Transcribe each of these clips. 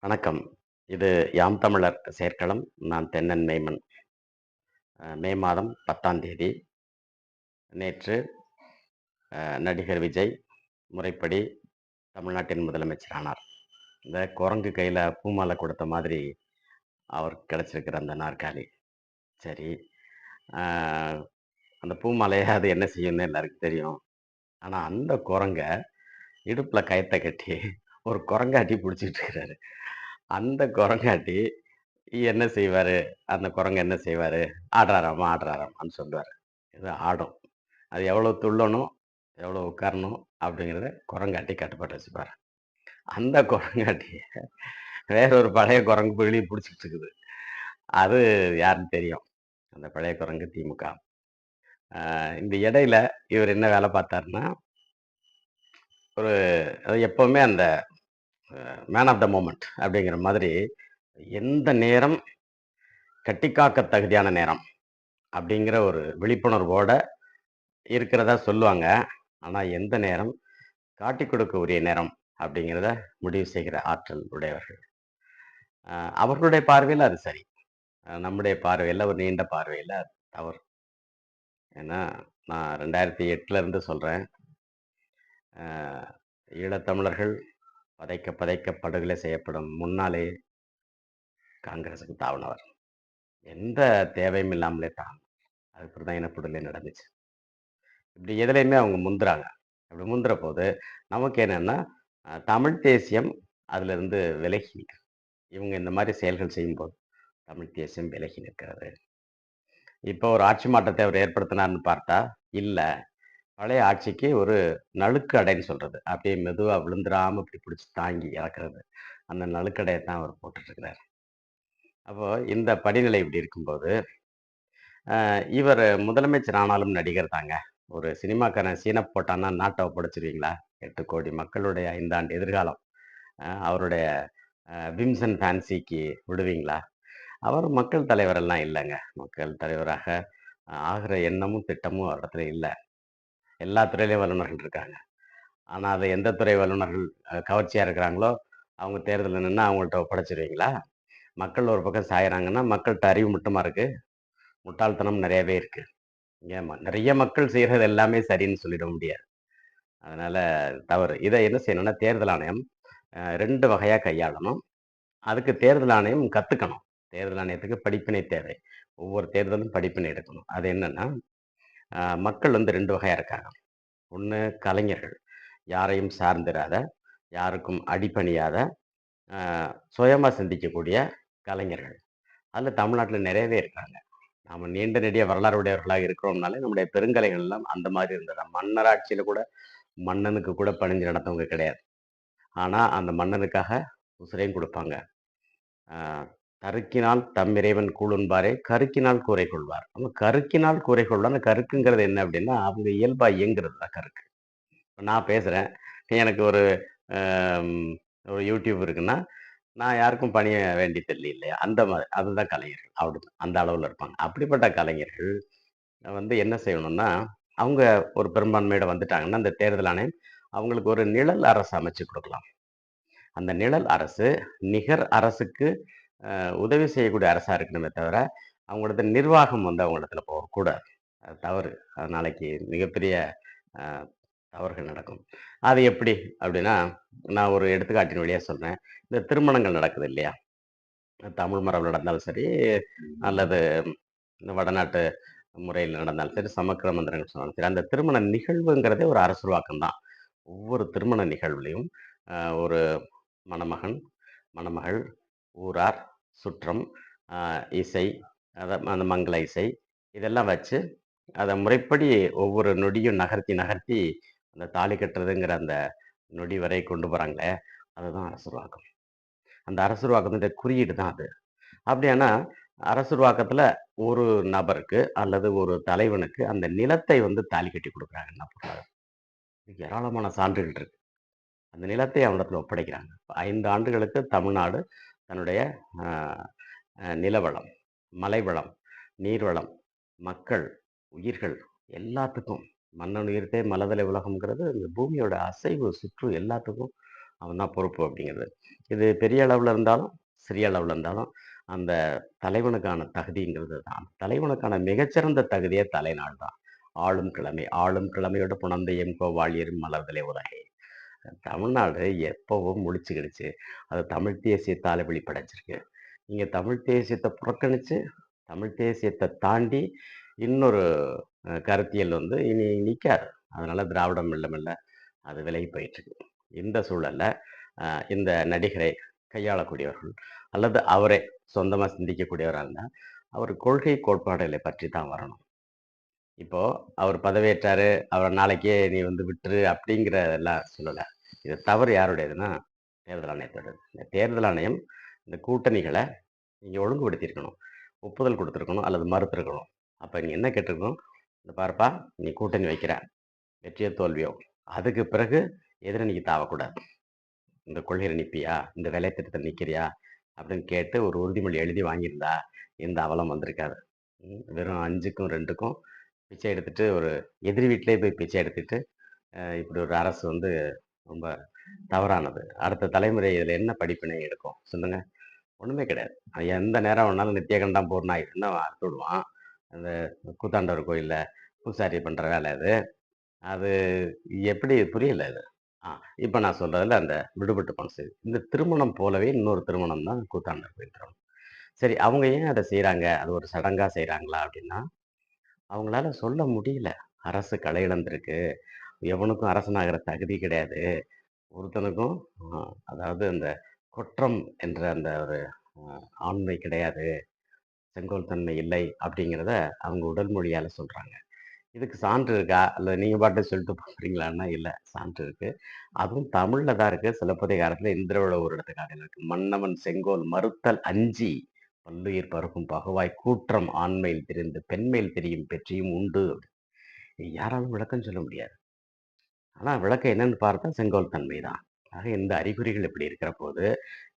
வணக்கம். இது யாம் தமிழர் செயற்களம். நான் தென்னன் மேமன். மே மாதம் 10ஆம் தேதி நேற்று நடிகர் விஜய் முறைப்படி தமிழ்நாட்டின் முதலமைச்சர் ஆனார். இந்த குரங்கு கையில பூமாலை கொடுத்த மாதிரி அவருக்கு கிடைச்சிருக்கிற அந்த நாற்காலி. சரி, அ அந்த பூமாலைய அது என்ன செய்யும்னு எல்லாருக்கும் தெரியும். ஆனா அந்த குரங்க இடுப்புல கயத்த கட்டி ஒரு குரங்காட்டி புடிச்சுக்கிட்டு இருக்கிறாரு. அந்த குரங்காட்டி என்ன செய்வாரு? அந்த குரங்கு என்ன செய்வாரு? ஆடுறாராமா, ஆடுறாராமான்னு சொல்லுவாரு. இது ஆடும். அது எவ்வளோ துள்ளணும், எவ்வளோ உட்காரணும் அப்படிங்கிறத குரங்காட்டி கட்டுப்பாட்டு வச்சுப்பாரு. அந்த குரங்காட்டிய வேற ஒரு பழைய குரங்கு வெளிய புடிச்சுக்கிட்டு இருக்குது. அது யாருன்னு தெரியும். அந்த பழைய குரங்கு திமுக. இந்த இடையில இவரு என்ன வேலை பார்த்தாருன்னா, ஒரு அது எப்பவுமே அந்த மேன் ஆஃப் த மொமெண்ட் அப்படிங்கிற மாதிரி, எந்த நேரம் கட்டிக்காக்க தகுதியான நேரம் அப்படிங்கிற ஒரு விழிப்புணர்வோட இருக்கிறதா சொல்லுவாங்க. ஆனா எந்த நேரம் காட்டிக் கொடுக்க உரிய நேரம் அப்படிங்கிறத முடிவு செய்கிற ஆற்றல் உடையவர்கள். அவர்களுடைய பார்வையில அது சரி. நம்முடைய பார்வையில ஒரு நீண்ட பார்வையில அது தவறு. ஏன்னா, நான் 2008ல இருந்து சொல்றேன். அ ஈழத்தமிழர்கள் பதைக்க பதைக்க படுகொலை செய்யப்படும் முன்னாலே காங்கிரசுக்கு தாவுனவர். எந்த தேவையும் இல்லாமலே அதுக்கப்புறம் தான் இனப்படுகொலை நடந்துச்சு. இப்படி எதுலயுமே அவங்க முந்துறாங்க. அப்படி முந்துறபோது, நமக்கு என்னன்னா, தமிழ் தேசியம் அதிலிருந்து விலகி நிக்குது. இவங்க இந்த மாரி செயல்கள் செய்யும்போது, தமிழ் தேசியம் விலகி நிற்கிறது. இப்போ ஒரு ஆட்சி மாற்றத்தை அவர் ஏற்படுத்தினார்ன்னு பார்த்தா, இல்ல. பழைய ஆட்சிக்கு ஒரு நழுக்கடைன்னு சொல்றது. அப்படியே மெதுவா விழுந்துராம இப்படி பிடிச்சு தாங்கி இறக்குறது. அந்த நழுக்கடைய தான் அவர் போட்டுட்டு இருக்கிறாரு. அப்போ இந்த படிநிலை இப்படி இருக்கும்போது, இவரு முதலமைச்சர் ஆனாலும் நடிகர் தாங்க. ஒரு சினிமாக்காரன் சீன போட்டான்னா நாட்ட ஒப்படைச்சுருவீங்களா? 8,00,00,000 மக்களுடைய 5 ஆண்டு எதிர்காலம். அவருடைய விம்ஸ் அண்ட் ஃபேன்சிக்கு விடுவீங்களா? அவர் மக்கள் தலைவரெல்லாம் இல்லங்க. மக்கள் தலைவராக ஆகுற எண்ணமும், திட்டமும் அவரிடத்துல இல்ல. எல்லா துறையிலயும் வல்லுனர்கள் இருக்காங்க. ஆனா, அது எந்த துறை வல்லுனர்கள் கவர்ச்சியா இருக்கிறாங்களோ, அவங்க தேர்தல்ல நின்னா அவங்கள்ட்ட ஒப்படைச்சுருவீங்களா? மக்கள் ஒரு பக்கம் சாயறாங்கன்னா, மக்கள்ட்ட அறிவு மட்டுமா இருக்கு? முட்டாள்தனம் நெறையவே இருக்கு. ஏம்மா நெறைய மக்கள் செய்றது எல்லாமே சரின்னு சொல்லிட முடியாது. அதனால தவறு. இத என்ன செய்யணும்னா, தேர்தல் ஆணையம் 2 வகையா கையாளணும். அதுக்கு தேர்தல் ஆணையம் கத்துக்கணும். தேர்தல் ஆணையத்துக்கு படிப்பினை தேவை. ஒவ்வொரு தேர்தலும் படிப்பினை எடுக்கணும். அது என்னன்னா, மக்கள் வந்து 2 வகையா இருக்காங்க. ஒண்ணு கலைஞர்கள். யாரையும் சார்ந்திராத, யாருக்கும் அடிபணியாத, அ சுயமா சிந்திக்கக்கூடிய கலைஞர்கள். அதுல தமிழ்நாட்டுல நிறையவே இருக்காங்க. நாம நீண்ட நெடிய வரலாறு உடையவர்களாக இருக்கிறோம்னாலே, நம்முடைய பெருங்கலைகள் எல்லாம் அந்த மாரி இருந்தது. மன்னர் ஆட்சியில கூட மன்னனுக்கு கூட பணிஞ்சு நடந்தவங்க கிடையாது. ஆனா, அந்த மன்னனுக்காக உசிரையும் குடுப்பாங்க. அ "கருக்கினால் தம் இறைவன் கூழுண்பாரே, கருக்கினால் கூரை கொள்வார்." அப்ப கருக்கினால் கூரை கொள்வார். அந்த கருக்குங்கிறது என்ன அப்டின்னா, அவங்க இயல்பா இயங்குறது தான் கருக்கு. இப்ப நான் பேசுறேன். எனக்கு ஒரு அம் ஒரு யூடியூப் இருக்குன்னா, நான் யாருக்கும் பணிய வேண்டியதில்லை இல்லையா? அந்த மாரி. அதுதான் கலைஞர்கள். அப்டிதான். அந்த அளவுல இருப்பாங்க. அப்படிப்பட்ட கலைஞர்கள் வந்து என்ன செய்யணும்னா, அவங்க ஒரு பெரும்பான்மையோட வந்துட்டாங்கன்னா, அந்த தேர்தல் ஆணையம் அவங்களுக்கு ஒரு நிழல் அரசு அமைச்சு குடுக்கலாம். அந்த நிழல் அரசு நிகர் அரசுக்கு உதவி செய்யக்கூடிய அரசா இருக்கணுமே தவிர, அவங்களோட நிர்வாகம் வந்து அவங்களிடத்துல போகக்கூடாது. அது தவறு. அது நாளைக்கு மிகப்பெரிய அ தவறுகள் நடக்கும். அது எப்படி அப்படின்னா, நான் ஒரு எடுத்துக்காட்டின் வழியா சொல்றேன். இந்த திருமணங்கள் நடக்குது இல்லையா? தமிழ் மரபுல நடந்தாலும் சரி, அல்லது இந்த வடநாட்டு முறையில் நடந்தாலும் சரி, சமக்கிர மந்திரங்கள் சொன்னாலும் சரி, அந்த திருமண நிகழ்வுங்கிறதே ஒரு அரசுருவாக்கம் தான். ஒவ்வொரு திருமண நிகழ்வுலயும் ஒரு மணமகன், மணமகள், ஊரார், சுற்றம், அ இசை, அந்த மங்கள இசை இதெல்லாம் வச்சு, அத முறைப்படி ஒவ்வொரு நொடியும் நகர்த்தி, நகர்த்தி அந்த தாலி கட்டுறதுங்கிற அந்த நொடி வரை கொண்டு போறாங்களே, அதுதான் அரசுருவாக்கம். அந்த அரசுருவாக்கத்தினுடைய குறியீடு தான் அது. அப்படியானா, அரசுருவாக்கத்துல ஒரு நபருக்கு அல்லது ஒரு தலைவனுக்கு அந்த நிலத்தை வந்து தாலி கட்டி குடுக்குறாங்கன்னா, ஏராளமான சான்றுகள் இருக்கு. அந்த நிலத்தை அவனிடத்துல ஒப்படைக்கிறாங்க. 5 ஆண்டுகளுக்கு தமிழ்நாடு தன்னுடைய அ நிலவளம், மலைவளம், நீர்வளம், மக்கள், உயிர்கள் எல்லாத்துக்கும் மன்னன் உயிர்த்தே மலதலை உலகம்ங்கிறது இந்த பூமியோட அசைவு, சுற்று எல்லாத்துக்கும் அவன் தான் பொறுப்பு அப்படிங்கிறது. இது பெரிய அளவுல இருந்தாலும், சிறிய அளவுல இருந்தாலும், அந்த தலைவனுக்கான தகுதிங்கிறது தான். தலைவனுக்கான மிகச்சிறந்த தகுதியே தலைநாள் தான். ஆளும் கிழமை. ஆளும் கிழமையோட புணர்ந்த எம்கோவாழியரும் மலர்தலை உலகே. தமிழ்நாடு எப்பவும் முழிச்சுக்கிடுச்சு. அது தமிழ் தேசியத்தால வெளிப்படைச்சிருக்கு. நீங்க தமிழ் தேசியத்த புறக்கணிச்சு, தமிழ் தேசியத்த தாண்டி இன்னொரு கருத்தியல் வந்து இனி நிக்காது. அதனால திராவிடம் மெல்ல மெல்ல அது விலகி போயிட்டுருக்கு. இந்த சூழல்ல அ இந்த நடிகரை கையாளக்கூடியவர்கள், அல்லது அவரே சொந்தமா சிந்திக்கக்கூடியவரா இருந்தா, அவர் கொள்கை கோட்பாடுகளை பற்றி தான் வரணும். இப்போ அவர் பதவியேற்றாரு, அவர நாளைக்கே நீ வந்து விட்டுரு அப்படிங்கிறதெல்லாம் சொல்லல. இது தவறு யாருடையதுன்னா, தேர்தல் ஆணையத்தோடது. இந்த தேர்தல் ஆணையம் இந்த கூட்டணிகள நீங்க ஒழுங்குபடுத்தியிருக்கணும். ஒப்புதல் குடுத்துருக்கணும் அல்லது மறுத்திருக்கணும். அப்ப நீ என்ன கேட்டிருக்கணும்? "இந்த பாருப்பா, நீ கூட்டணி வைக்கிற. வெற்றியோ, தோல்வியோ, அதுக்கு பிறகு எதிரணிக்கு தாவக்கூடாது. இந்த கொள்கையில நிப்பியா? இந்த வேலை திட்டத்துல நிக்கிறியா?" அப்படின்னு கேட்டு ஒரு உறுதிமொழி எழுதி வாங்கியிருந்தா, இந்த அவலம் வந்திருக்காது. வெறும் 5க்கும் 2க்கும் பிச்சை எடுத்துட்டு, ஒரு எதிரி வீட்டிலேயே போய் பிச்சை எடுத்துட்டு, இப்படி ஒரு அரசு வந்து ரொம்ப தவறானது. அடுத்த தலைமுறை இதுல என்ன படிப்பினை எடுக்கும்? சொல்லுங்க. ஒண்ணுமே கிடையாது. எந்த நேரம் வேணாலும் நித்திய கண்டாம் பூர்ணாயுதுன்னு அவன் அறுத்து விடுவான். அந்த கூத்தாண்டவர் கோயில்ல பூசாரி பண்ற வேலை அது. அது எப்படி புரியல இது. ஆ இப்ப நான் சொல்றதுல அந்த விடுபட்டு போன செய்தி. இந்த திருமணம் போலவே இன்னொரு திருமணம் தான் கூத்தாண்டவர் கோயில் திருமணம். சரி, அவங்க ஏன் அத செய்றாங்க? அது ஒரு சடங்கா செய்றாங்களா? அப்படின்னா, அவங்களால சொல்ல முடியல. அரசு களை இழந்திருக்கு. எவனுக்கும் அரசனாகிற தகுதி கிடையாது. ஒருத்தனுக்கும் அ அதாவது அந்த கொற்றம் என்ற அந்த ஒரு ஆண்மை கிடையாது. செங்கோல் தன்மை இல்லை அப்படிங்கிறத அவங்க உடல் மொழியால சொல்றாங்க. இதுக்கு சான்று இருக்கா? இல்ல நீங்க பாட்டுக்கு சொல்லிட்டு போறீங்களான்னா, இல்ல. சான்று இருக்கு. அதுவும் தமிழ்ல தான் இருக்கு. சிலப்பதிகாரத்துல இந்திரவள ஒரு எடுத்துக்காட்டுல இருக்கு. "மன்னவன் செங்கோல் மறுத்தல் அஞ்சி, பல்லுயிர் பருக்கும் பகவாய் கூற்றம் ஆண்மையில் திரிந்து பெண்மையில் திரியும் பெற்றியும் உண்டு." யாராலும் விளக்கம் சொல்ல முடியாது. ஆனா விளக்கம் என்னன்னு பார்த்தா செங்கோல் தன்மை தான். ஆக இந்த அறிகுறிகள் இப்படி இருக்கிற போது,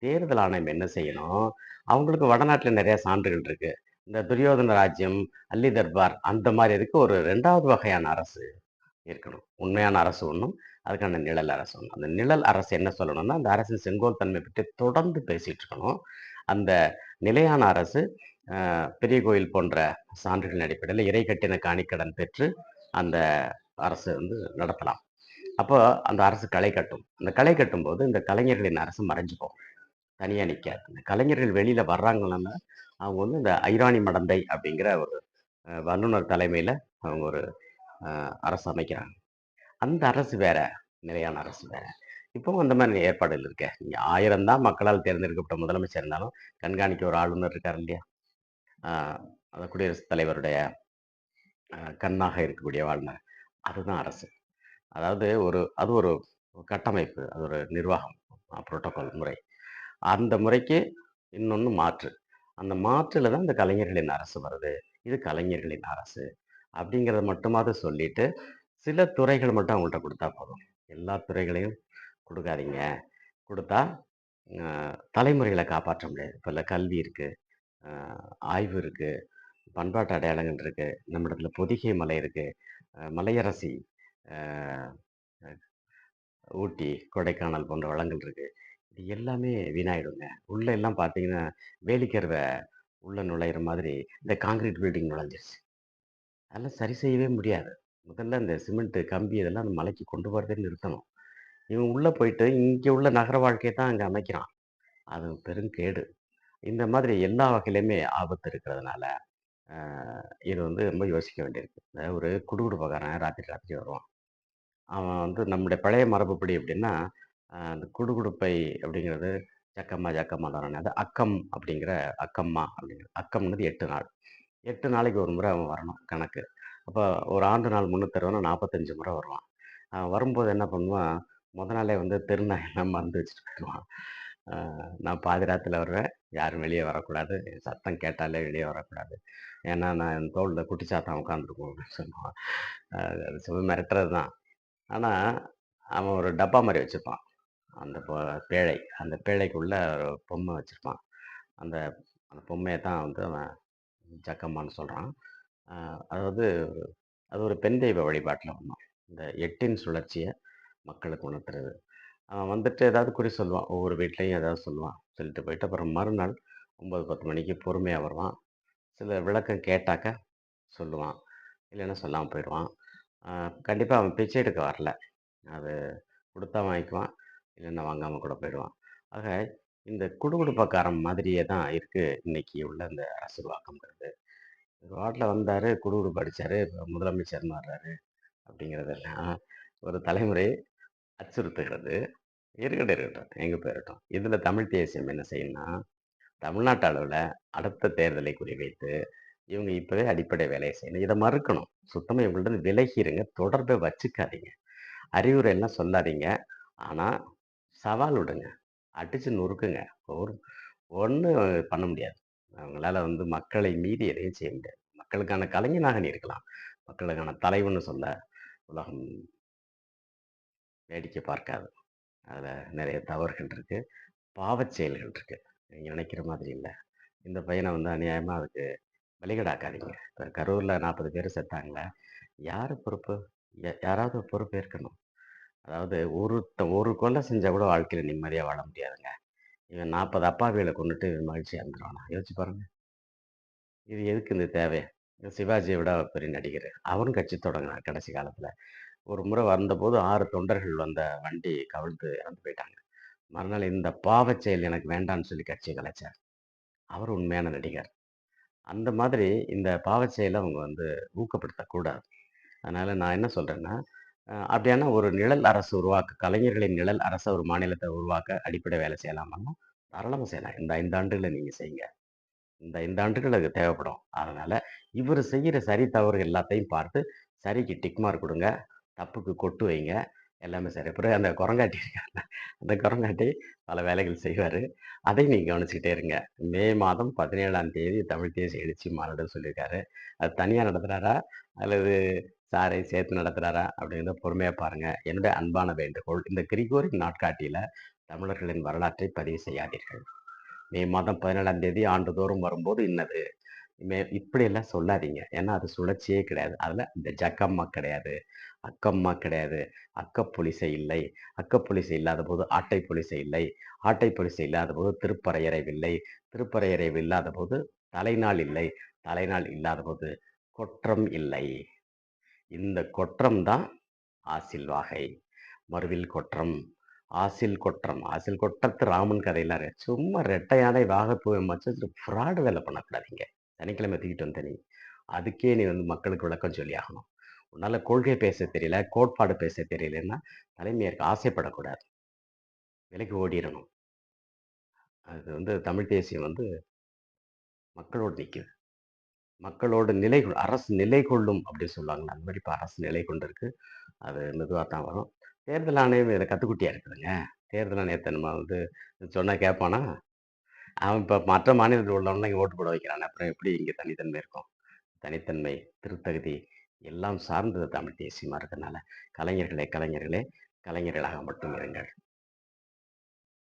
தேர்தல் ஆணையம் என்ன செய்யணும்? அவங்களுக்கு வடநாட்டுல நெறைய சான்றுகள் இருக்கு. இந்த துரியோதன ராஜ்யம், அல்லி தர்பார் அந்த மாரி இதுக்கு ஒரு 2வது வகையான அரசு இருக்கணும். உண்மையான அரசு ஒண்ணும், அதுக்கான நிழல் அரசு ஒண்ணும். அந்த நிழல் அரசு என்ன சொல்லணும்னா, அந்த அரசின் செங்கோல் தன்மை பற்றி தொடர்ந்து பேசிட்டு இருக்கணும். அந்த நிலையான அரசு பெரிய கோயில் போன்ற சான்றுகளின் அடிப்படையில இறை கட்டின காணிக்கடன் பெற்று அந்த அரசு வந்து நடத்தலாம். அப்போ அந்த அரசு களை கட்டும். அந்த களை கட்டும்போது இந்த கலைஞர்களின் அரசு மறைஞ்சு போகும். தனியா நிக்காது. இந்த கலைஞர்கள் வெளியில வர்றாங்கன்னா, அவங்க வந்து இந்த ஐராணி மடந்தை அப்படிங்கிற ஒரு வல்லுனர் தலைமையில அவங்க ஒரு அரசு அமைக்கிறாங்க. அந்த அரசு வேற, நிலையான அரசு வேற. இப்பவும் அந்த மாரி ஏற்பாடுகள் இருக்கே. நீங்க 1000 தான் மக்களால் தேர்ந்தெடுக்கப்பட்ட முதலமைச்சர் இருந்தாலும், கண்காணிக்க ஒரு ஆளுநர் இருக்காரு இல்லையா? ஆ அந்த குடியரசுத் தலைவருடைய கண்ணாக இருக்கக்கூடிய ஆளுநர். அதுதான் அரசு. அதாவது அது ஒரு கட்டமைப்பு. அது ஒரு நிர்வாகம். புரோட்டோகால் முறை. அந்த முறைக்கு இன்னொன்னு மாற்று. அந்த மாற்றுல தான் இந்த கலைஞர்களின் அரசு வருது. இது கலைஞர்களின் அரசு. அப்படிங்கிறத மட்டுமாவது சொல்லிட்டு, சில துறைகள் மட்டும் அவங்கள்ட்ட குடுத்தா போதும். எல்லா துறைகளையும் குடுக்காதீங்க. குடுத்தா அ தலைமுறைகள காப்பாற்ற முடியாது. இப்ப கல்வி இருக்கு, அ ஆய்வு இருக்கு, பண்பாட்டு அடையாளங்கள் இருக்கு, நம்மிடத்துல பொதிகை மலை இருக்கு, மலையரசி, அ அ ஊட்டி, கொடைக்கானல் போன்ற வளங்கள் இருக்கு. இது எல்லாமே வீணாயிடுங்க. உள்ள எல்லாம் பார்த்தீங்கன்னா, வேலிக்கருவ உள்ள நுழையிற மாதிரி இந்த கான்கிரீட் பில்டிங் நுழைஞ்சிருச்சு. அதெல்லாம் சரி செய்யவே முடியாது. முதல்ல இந்த சிமெண்ட் கம்பி இதெல்லாம் அந்த மலைக்கு கொண்டு வரதே நிறுத்தணும். இவன் உள்ள போயிட்டு இங்க உள்ள நகர வாழ்க்கைய தான் அங்க அமைக்கிறான். அது பெருங்கேடு. இந்த மாதிரி எல்லா வகையிலுமே ஆபத்து இருக்கிறதுனால, அ இது வந்து ரொம்ப யோசிக்க வேண்டியிருக்கு. ஒரு குடுகுடுப்பைக்காரன் ராத்திரி ராத்திரி வருவான். அவன் வந்து நம்முடைய பழைய மரபுப்படி எப்படின்னா, அந்த குடுகுடுப்பை அப்படிங்கிறது ஜக்கம்மா ஜக்கம்மா தானே. அது அக்கம் அப்படிங்கிற அக்கம்மா அப்படிங்கிற அக்கம்ங்கிறது 8 நாள். 8 நாளைக்கு ஒரு முறை அவன் வரணும் கணக்கு. அப்ப ஒரு ஆண்டு நாள் 360னா 45 முறை வருவான். அவன் வரும்போது என்ன பண்ணுவான், மொத நாளே வந்து தெருநாயெல்லாம் மருந்து வச்சுட்டு போயிருவான். அ நான் பாதி ராத்திரில வருவேன். யாரும் வெளிய வரக்கூடாது. என் சத்தம் கேட்டாலே வெளிய வரக்கூடாது. ஏன்னா, நான் என் தோள்ல குட்டி சாத்தான் உட்காந்துருக்கும் அப்படின்னு சொல்லுவான். அது சும்மா மிரட்டுறது தான். ஆனா, அவன் ஒரு டப்பா மாரி வச்சிருப்பான். அந்த பேழை. அந்த பேழைக்குள்ள ஒரு பொம்மை வச்சிருப்பான். அந்த அந்த பொம்மைய தான் வந்து அவன் ஜக்கம்மான்னு சொல்றான். அ அதாவது அது ஒரு பெண் தெய்வ வழிபாட்டுல ஒண்ணு. இந்த 8ன் சுழற்சிய மக்களுக்கு உணர்த்துறது. அவன் வந்துட்டு ஏதாவது குறி சொல்லுவான். ஒவ்வொரு வீட்லயும் ஏதாவது சொல்லுவான். சொல்லிட்டு போயிட்டு அப்புறம் மறுநாள் 9, 10 மணிக்கு பொறுமையா வருவான். சில விளக்கம் கேட்டாக்க சொல்லுவான். இல்லைன்னா சொல்லாம போயிருவான். அ கண்டிப்பா அவன் பிச்சை எடுக்க வரல. அது குடுத்தா வாங்கிக்குவான். இல்லன்னா வாங்காம கூட போயிடுவான். ஆக இந்த குடுகுடுப்பைக்காரன் மாதிரியே தான் இருக்கு இன்னைக்கு உள்ள இந்த அரசியல்வாக்கம்ங்கிறது. ரோட்ல வந்தாரு, குடுகுடுப்பு அடிச்சாரு, இப்ப முதலமைச்சர்ன்னு வர்றாரு அப்படிங்கிறதெல்லாம் ஒரு தலைமுறை அச்சுறுத்துகிறது. இருக்கட்டும், இருக்கட்டும். எங்க போயிரட்டும். இதுல தமிழ் தேசியம் என்ன செய்யும்னா, தமிழ்நாட்டு அளவுல அடுத்த தேர்தலை குறிவைத்து, இவங்க இப்பவே அடிப்படை வேலைய செய்யணும். இத மறுக்கணும். சுத்தமா இவங்கள்ட்டருந்து விலகிருங்க. தொடர்பே வச்சுக்காதீங்க. அறிவுரை எல்லாம் சொல்லாதீங்க. ஆனா, சவால் விடுங்க. அடிச்சு நொறுக்குங்க. ஒரு ஒண்ணும் பண்ண முடியாது. அவங்களால வந்து மக்களை மீறி எதையும் செய்ய முடியாது. மக்களுக்கான கலைஞனாக நீ இருக்கலாம். மக்களுக்கான தலைவன்னு சொல்ல உலகம் வேடிக்கை பார்க்காது. அதுல நெறைய தவறுகள் இருக்கு. பாவச் செயல்கள் இருக்கு. நீங்க நினைக்கிற மாதிரி இல்ல. இந்த பையன வந்து அநியாயமா அதுக்கு பலிகடாக்காதீங்க. இப்ப கரூர்ல 40 பேரு செத்தாங்கல்ல, யாரு பொறுப்பு? யாராவது பொறுப்பேற்கணும். அதாவது ஒரு கொலை செஞ்சா கூட வாழ்க்கையில நிம்மதியா வாழ முடியாதுங்க. இவன் 40 அப்பாவிகள கொன்னுட்டு இவன் மகிழ்ச்சியா இருந்துருவானா? யோசிச்சு பாருங்க. இது எதுக்கு இந்த தேவை? சிவாஜிய விட அவர் பெரிய நடிகரு. அவரும் கட்சி தொடங்குனார் கடைசி காலத்துல. ஒரு முறை வந்தபோது 6 தொண்டர்கள் வந்த வண்டி கவிழ்ந்து இறந்து போயிட்டாங்க. மறுநாள் இந்த பாவச் செயல் எனக்கு வேண்டான்னு சொல்லி கட்சிய கலைச்சார். அவர் உண்மையான நடிகர். அந்த மாதிரி இந்த பாவச் செயல அவங்க வந்து ஊக்கப்படுத்தக்கூடாது. அதனால நான் என்ன சொல்றேன்னா, அப்படியானா ஒரு நிழல் அரசு உருவாக்க கலைஞர்களின் நிழல் அரச ஒரு மாநிலத்த உருவாக்க அடிப்படை வேலை செய்யலாமான்னா, தாராளமா செய்யலாம். இந்த 5 ஆண்டுகள நீங்க செய்யுங்க. இந்த 5 ஆண்டுகள் அது தேவைப்படும். அதனால இவரு செய்யற சரி, தவறு எல்லாத்தையும் பார்த்து, சரிக்கு டிக் மார்க் குடுங்க. தப்புக்கு கொட்டு வைங்க. எல்லாமே சரி. பிறகு அந்த குரங்காட்டி இருக்கார்ல, அந்த குரங்காட்டி பல வேலைகள் செய்வாரு. அதையும் நீங்க கவனிச்சுக்கிட்டே இருங்க. மே மாதம் 17ஆம் தேதி தமிழ் தேசிய எழுச்சி மாநாடுன்னு சொல்லியிருக்காரு. அது தனியா நடத்துறாரா? அல்லது சாரையும் சேர்த்து நடத்துறாரா? அப்படிங்கிறத பொறுமையா பாருங்க. என்னுடைய அன்பான வேண்டுகோள், இந்த கிரிகோரின் நாட்காட்டியில தமிழர்களின் வரலாற்றை பதிவு செய்யாதீர்கள். மே மாதம் 17ஆம் தேதி ஆண்டுதோறும் வரும்போது இன்னது. இப்படியெல்லாம் சொல்லாதீங்க. ஏன்னா, அது சுழற்சியே கிடையாது. அதுல இந்த ஜக்கம்மா கிடையாது. அக்கம்மா கிடையாது. அக்கப்புலிசை இல்லை. அக்கப்புலிசை இல்லாதபோது ஆட்டை புலிசை இல்லை. ஆட்டை புலிசை இல்லாதபோது திருப்பறையறைவில்லை. திருப்பறையறைவு இல்லாதபோது தலைநாள் இல்லை. தலைநாள் இல்லாதபோது கொற்றம் இல்லை. இந்த கொற்றம் தான் ஆசில் வாகை. மறுவில் கொற்றம். ஆசில் கொற்றம். ஆசில் கொட்டத்து ராமன் கதையெல்லாம் சும்மா ரெட்டை யானை வாகைப்பூவை மச்சு ஃப்ராடு வேலை பண்ணக்கூடாதீங்க. சனிக்கிழமை தூக்கிட்டு வந்த நீ. அதுக்கே நீ வந்து மக்களுக்கு விளக்கம் சொல்லி ஆகணும். உன்னால கொள்கை பேச தெரியல, கோட்பாடு பேச தெரியலன்னா, தலைமையேற்க ஆசைப்படக்கூடாது. விலகி ஓடிறணும். அது வந்து தமிழ் தேசியம் வந்து மக்களோடு நிக்குது. மக்களோடு அரசு நிலை கொள்ளும் அப்படின்னு சொல்லுவாங்கல்ல. அந்த மாரி இப்ப அரசு நிலை கொண்டிருக்கு. அது மெதுவா தான் வரும். தேர்தல் ஆணையம் இதில கத்துக்குட்டியா இருக்குதுங்க. தேர்தல் ஆணையத்த நம்ம வந்து சொன்னா கேட்பானா? அவன் இப்ப மற்ற மாநிலத்தில உள்ளவன்லாம் இங்க ஓட்டு போட வைக்கிறானே. அப்புறம் எப்படி இங்க தனித்தன்மை இருக்கும்? தனித்தன்மை, திருத்தகுதி எல்லாம் சார்ந்தது தமிழ் தேசியமா இருக்கனால, கலைஞர்களே, கலைஞர்களே, கலைஞர்களாக மட்டும் இருங்கள்.